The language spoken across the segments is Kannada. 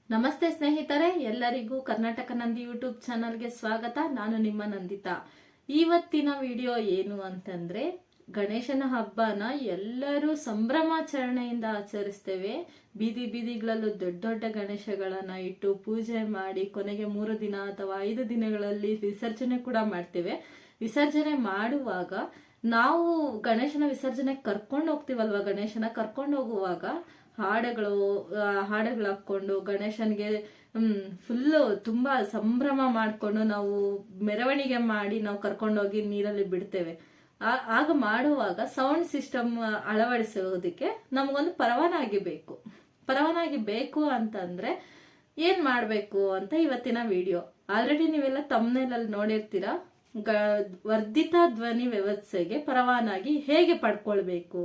ನಮಸ್ತೆ ಸ್ನೇಹಿತರೆ, ಎಲ್ಲರಿಗೂ ಕರ್ನಾಟಕ ನಂದಿ ಯೂಟ್ಯೂಬ್ ಚಾನಲ್ಗೆ ಸ್ವಾಗತ. ನಾನು ನಿಮ್ಮ ನಂದಿತಾ. ಇವತ್ತಿನ ವಿಡಿಯೋ ಏನು ಅಂತಂದ್ರೆ, ಗಣೇಶನ ಹಬ್ಬನ ಎಲ್ಲರೂ ಸಂಭ್ರಮಾಚರಣೆಯಿಂದ ಆಚರಿಸ್ತೇವೆ. ಬೀದಿ ಬೀದಿಗಳಲ್ಲೂ ದೊಡ್ಡ ದೊಡ್ಡ ಗಣೇಶಗಳನ್ನ ಇಟ್ಟು ಪೂಜೆ ಮಾಡಿ ಕೊನೆಗೆ 3 ದಿನ ಅಥವಾ 5 ದಿನಗಳಲ್ಲಿ ವಿಸರ್ಜನೆ ಕೂಡ ಮಾಡ್ತೇವೆ. ವಿಸರ್ಜನೆ ಮಾಡುವಾಗ ನಾವು ಗಣೇಶನ ವಿಸರ್ಜನೆ ಕರ್ಕೊಂಡು ಹೋಗ್ತೀವಲ್ವಾ, ಗಣೇಶನ ಕರ್ಕೊಂಡು ಹೋಗುವಾಗ ಹಾಡುಗಳು ಹಾಕೊಂಡು ಗಣೇಶನ್ಗೆ ಫುಲ್ಲು ತುಂಬಾ ಸಂಭ್ರಮ ಮಾಡ್ಕೊಂಡು ನಾವು ಮೆರವಣಿಗೆ ಮಾಡಿ ನಾವು ಕರ್ಕೊಂಡೋಗಿ ನೀರಲ್ಲಿ ಬಿಡ್ತೇವೆ. ಆಗ ಮಾಡುವಾಗ ಸೌಂಡ್ ಸಿಸ್ಟಮ್ ಅಳವಡಿಸೋದಕ್ಕೆ ನಮಗೊಂದು ಪರವಾನಗಿ ಬೇಕು ಅಂತಂದ್ರೆ ಏನ್ ಮಾಡ್ಬೇಕು ಅಂತ ಇವತ್ತಿನ ವಿಡಿಯೋ. ಆಲ್ರೆಡಿ ನೀವೆಲ್ಲ ತಮ್ಮನೇಲಲ್ಲಿ ನೋಡಿರ್ತೀರಾ. ವರ್ಧಿತ ಧ್ವನಿ ವ್ಯವಸ್ಥೆಗೆ ಪರವಾನಗಿ ಹೇಗೆ ಪಡ್ಕೊಳ್ಬೇಕು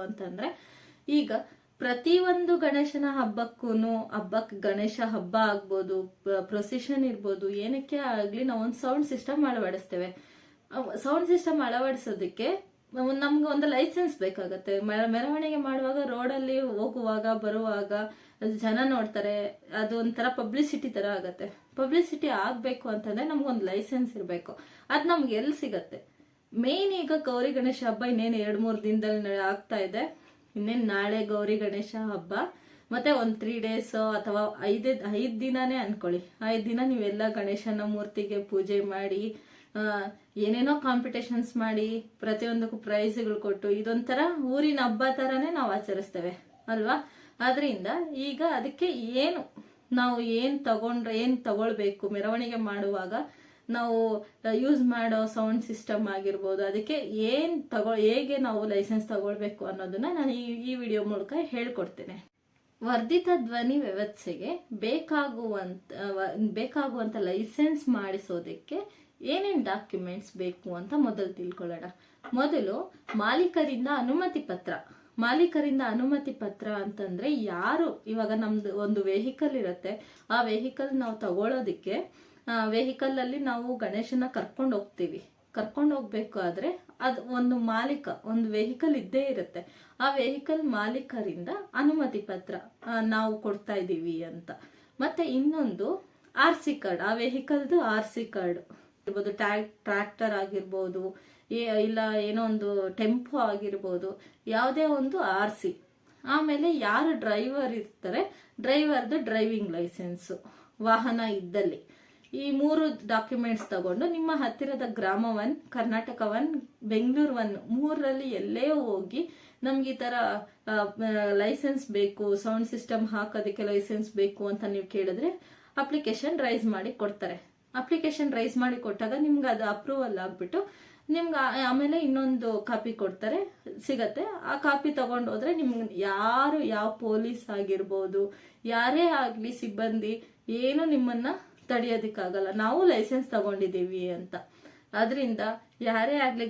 ಅಂತಂದ್ರೆ, ಈಗ ಪ್ರತಿಯೊಂದು ಗಣೇಶನ ಹಬ್ಬಕ್ಕೆ ಗಣೇಶ ಹಬ್ಬ ಆಗ್ಬೋದು, ಪ್ರೊಸೆಷನ್ ಇರ್ಬೋದು, ಏನಕ್ಕೆ ಆಗ್ಲಿ ನಾವೊಂದು ಸೌಂಡ್ ಸಿಸ್ಟಮ್ ಅಳವಡಿಸ್ತೇವೆ. ಸೌಂಡ್ ಸಿಸ್ಟಮ್ ಅಳವಡಿಸೋದಕ್ಕೆ ನಮ್ಗೆ ಒಂದು ಲೈಸೆನ್ಸ್ ಬೇಕಾಗತ್ತೆ. ಮೆರವಣಿಗೆ ಮಾಡುವಾಗ ರೋಡಲ್ಲಿ ಹೋಗುವಾಗ ಬರುವಾಗ ಜನ ನೋಡ್ತಾರೆ, ಅದು ಒಂಥರ ಪಬ್ಲಿಸಿಟಿ ತರ ಆಗತ್ತೆ. ಪಬ್ಲಿಸಿಟಿ ಆಗ್ಬೇಕು ಅಂತಂದ್ರೆ ನಮ್ಗೊಂದು ಲೈಸೆನ್ಸ್ ಇರ್ಬೇಕು. ಅದ್ ನಮ್ಗೆ ಎಲ್ಲಿ ಸಿಗತ್ತೆ? ಮೇನ್ ಈಗ ಗೌರಿ ಗಣೇಶ ಹಬ್ಬ ಇನ್ನೇನು 2-3 ದಿನದಲ್ಲಿ ಆಗ್ತಾ ಇದೆ. ಇನ್ನೇನು ನಾಳೆ ಗೌರಿ ಗಣೇಶ ಹಬ್ಬ, ಮತ್ತೆ ಒಂದು 3 ಡೇಸ್ ಅಥವಾ 5 ದಿನಾನೇ ಅನ್ಕೊಳ್ಳಿ. 5 ದಿನ ನೀವೆಲ್ಲ ಗಣೇಶನ ಮೂರ್ತಿಗೆ ಪೂಜೆ ಮಾಡಿ, ಏನೇನೋ ಕಾಂಪಿಟೇಷನ್ಸ್ ಮಾಡಿ, ಪ್ರತಿಯೊಂದಕ್ಕೂ ಪ್ರೈಸ್ಗಳು ಕೊಟ್ಟು, ಇದೊಂಥರ ಊರಿನ ಹಬ್ಬ ತರಾನೇ ನಾವು ಆಚರಿಸ್ತೇವೆ ಅಲ್ವಾ. ಆದ್ರಿಂದ ಈಗ ಅದಕ್ಕೆ ನಾವು ಏನ್ ತಗೊಳ್ಬೇಕು, ಮೆರವಣಿಗೆ ಮಾಡುವಾಗ ನಾವು ಯೂಸ್ ಮಾಡೋ ಸೌಂಡ್ ಸಿಸ್ಟಮ್ ಆಗಿರ್ಬೋದು, ಅದಕ್ಕೆ ಹೇಗೆ ನಾವು ಲೈಸೆನ್ಸ್ ತಗೊಳ್ಬೇಕು ಅನ್ನೋದನ್ನ ನಾನು ಈ ವಿಡಿಯೋ ಮೂಲಕ ಹೇಳ್ಕೊಡ್ತೇನೆ. ವರ್ಧಿತ ಧ್ವನಿ ವ್ಯವಸ್ಥೆಗೆ ಬೇಕಾಗುವಂತ ಲೈಸೆನ್ಸ್ ಮಾಡಿಸೋದಕ್ಕೆ ಏನೇನ್ ಡಾಕ್ಯುಮೆಂಟ್ಸ್ ಬೇಕು ಅಂತ ಮೊದಲು ತಿಳ್ಕೊಳ್ಳೋಣ. ಮೊದಲು ಮಾಲೀಕರಿಂದ ಅನುಮತಿ ಪತ್ರ ಅಂತಂದ್ರೆ, ಇವಾಗ ನಮ್ದು ಒಂದು ವೆಹಿಕಲ್ ಇರುತ್ತೆ. ಆ ವೆಹಿಕಲ್ ನಾವು ತಗೊಳ್ಳೋದಿಕ್ಕೆ ವೆಹಿಕಲ್ ಅಲ್ಲಿ ನಾವು ಗಣೇಶನ ಕರ್ಕೊಂಡು ಹೋಗ್ಬೇಕಾದ್ರೆ ಅದು ಒಂದು ವೆಹಿಕಲ್ ಇದ್ದೇ ಇರುತ್ತೆ. ಆ ವೆಹಿಕಲ್ ಮಾಲೀಕರಿಂದ ಅನುಮತಿ ಪತ್ರ ನಾವು ಕೊಡ್ತಾ ಇದೀವಿ ಅಂತ. ಮತ್ತೆ ಇನ್ನೊಂದು RC ಕಾರ್ಡ್, ಆ ವೆಹಿಕಲ್ದು RC ಕಾರ್ಡ್ ಇರ್ಬೋದು, ಟ್ರ್ಯಾಕ್ಟರ್ ಆಗಿರ್ಬೋದು, ಇಲ್ಲ ಏನೋ ಒಂದು ಟೆಂಪೋ ಆಗಿರ್ಬೋದು, ಯಾವುದೇ ಒಂದು RC. ಆಮೇಲೆ ಯಾರು ಡ್ರೈವರ್ ಇರ್ತಾರೆ, ಡ್ರೈವರ್ದು ಡ್ರೈವಿಂಗ್ ಲೈಸೆನ್ಸ್ ವಾಹನ ಇದ್ದಲ್ಲಿ. ಈ 3 ಡಾಕ್ಯುಮೆಂಟ್ಸ್ ತಗೊಂಡು ನಿಮ್ಮ ಹತ್ತಿರದ ಗ್ರಾಮ 1, ಕರ್ನಾಟಕ 1, ಬೆಂಗಳೂರು 1, 3ರಲ್ಲಿ ಎಲ್ಲೇ ಹೋಗಿ ನಮ್ಗೆ ಈ ತರ ಲೈಸೆನ್ಸ್ ಬೇಕು, ಸೌಂಡ್ ಸಿಸ್ಟಮ್ ಹಾಕೋದಕ್ಕೆ ಲೈಸೆನ್ಸ್ ಬೇಕು ಅಂತ ನೀವು ಕೇಳಿದ್ರೆ ಅಪ್ಲಿಕೇಶನ್ ರೈಸ್ ಮಾಡಿ ಕೊಡ್ತಾರೆ. ಅಪ್ಲಿಕೇಶನ್ ರೈಸ್ ಮಾಡಿ ಕೊಟ್ಟಾಗ ನಿಮ್ಗೆ ಅದು ಅಪ್ರೂವಲ್ ಆಗ್ಬಿಟ್ಟು ನಿಮ್ಗೆ ಆಮೇಲೆ ಇನ್ನೊಂದು ಕಾಪಿ ಕೊಡ್ತಾರೆ, ಸಿಗತ್ತೆ. ಆ ಕಾಪಿ ತಗೊಂಡು ಹೋದ್ರೆ ನಿಮ್ಗೆ ಯಾವ ಪೊಲೀಸ್ ಆಗಿರ್ಬೋದು, ಯಾರೇ ಆಗ್ಲಿ ಸಿಬ್ಬಂದಿ ಏನು ನಿಮ್ಮನ್ನ ತಡೆಯೋದಿಕ್ಕಾಗಲ್ಲ, ನಾವು ಲೈಸೆನ್ಸ್ ತಗೊಂಡಿದೀವಿ ಅಂತ. ಅದರಿಂದ ಯಾರೇ ಆಗ್ಲಿ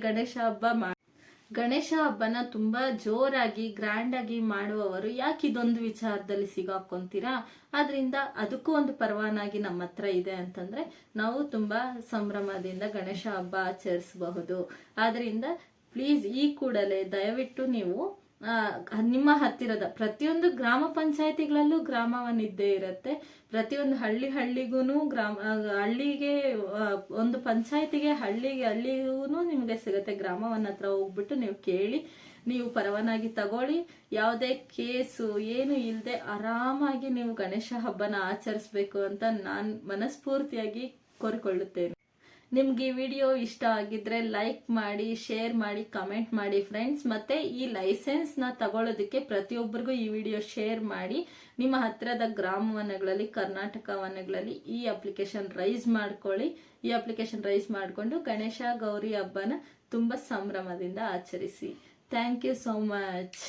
ಗಣೇಶ ಹಬ್ಬನ ತುಂಬಾ ಜೋರಾಗಿ ಗ್ರ್ಯಾಂಡ್ ಆಗಿ ಮಾಡುವವರು ಯಾಕೆ ಇದೊಂದು ವಿಚಾರದಲ್ಲಿ ಸಿಗಾಕೊಂತೀರಾ? ಆದ್ರಿಂದ ಅದಕ್ಕೂ ಒಂದು ಪರವಾನಗಿ ನಮ್ಮ ಹತ್ರ ಇದೆ ಅಂತಂದ್ರೆ ನಾವು ತುಂಬಾ ಸಂಭ್ರಮದಿಂದ ಗಣೇಶ ಹಬ್ಬ ಆಚರಿಸಬಹುದು. ಆದ್ರಿಂದ ಪ್ಲೀಸ್ ಈ ಕೂಡಲೇ ದಯವಿಟ್ಟು ನೀವು ನಿಮ್ಮ ಹತ್ತಿರದ ಪ್ರತಿಯೊಂದು ಗ್ರಾಮ ಪಂಚಾಯತಿಗಳಲ್ಲೂ ಗ್ರಾಮವನ್ನ ಇದ್ದೇ ಇರುತ್ತೆ. ಪ್ರತಿಯೊಂದು ಹಳ್ಳಿಗೂನು ಹಳ್ಳಿಗೆ ಒಂದು ಪಂಚಾಯತಿಗೆ ಹಳ್ಳಿಗೂ ನಿಮ್ಗೆ ಸಿಗುತ್ತೆ. ಗ್ರಾಮವನ್ನ ಹತ್ರ ಹೋಗ್ಬಿಟ್ಟು ನೀವು ಕೇಳಿ, ನೀವು ಪರವಾನಗಿ ತಗೊಳ್ಳಿ. ಯಾವುದೇ ಕೇಸು ಏನು ಇಲ್ಲದೆ ಆರಾಮಾಗಿ ನೀವು ಗಣೇಶ ಹಬ್ಬನ ಆಚರಿಸ್ಬೇಕು ಅಂತ ನಾನು ಮನಸ್ಫೂರ್ತಿಯಾಗಿ ಕೋರಿಕೊಳ್ಳುತ್ತೇನೆ. ನಿಮ್ಗೆ ಈ ವಿಡಿಯೋ ಇಷ್ಟ ಆಗಿದ್ರೆ ಲೈಕ್ ಮಾಡಿ, ಶೇರ್ ಮಾಡಿ, ಕಮೆಂಟ್ ಮಾಡಿ ಫ್ರೆಂಡ್ಸ್. ಮತ್ತೆ ಈ ಲೈಸೆನ್ಸ್ ನ ತಗೊಳ್ಳೋದಕ್ಕೆ ಪ್ರತಿಯೊಬ್ಬರಿಗೂ ಈ ವಿಡಿಯೋ ಶೇರ್ ಮಾಡಿ. ನಿಮ್ಮ ಹತ್ತಿರದ ಗ್ರಾಮ ವನಗಳಲ್ಲಿ, ಕರ್ನಾಟಕ ವನಗಳಲ್ಲಿ ಈ ಅಪ್ಲಿಕೇಶನ್ ರೈಸ್ ಮಾಡ್ಕೊಳ್ಳಿ. ಈ ಅಪ್ಲಿಕೇಶನ್ ರೈಸ್ ಮಾಡಿಕೊಂಡು ಗಣೇಶ ಗೌರಿ ಹಬ್ಬನ ತುಂಬಾ ಸಂಭ್ರಮದಿಂದ ಆಚರಿಸಿ. Thank you so much.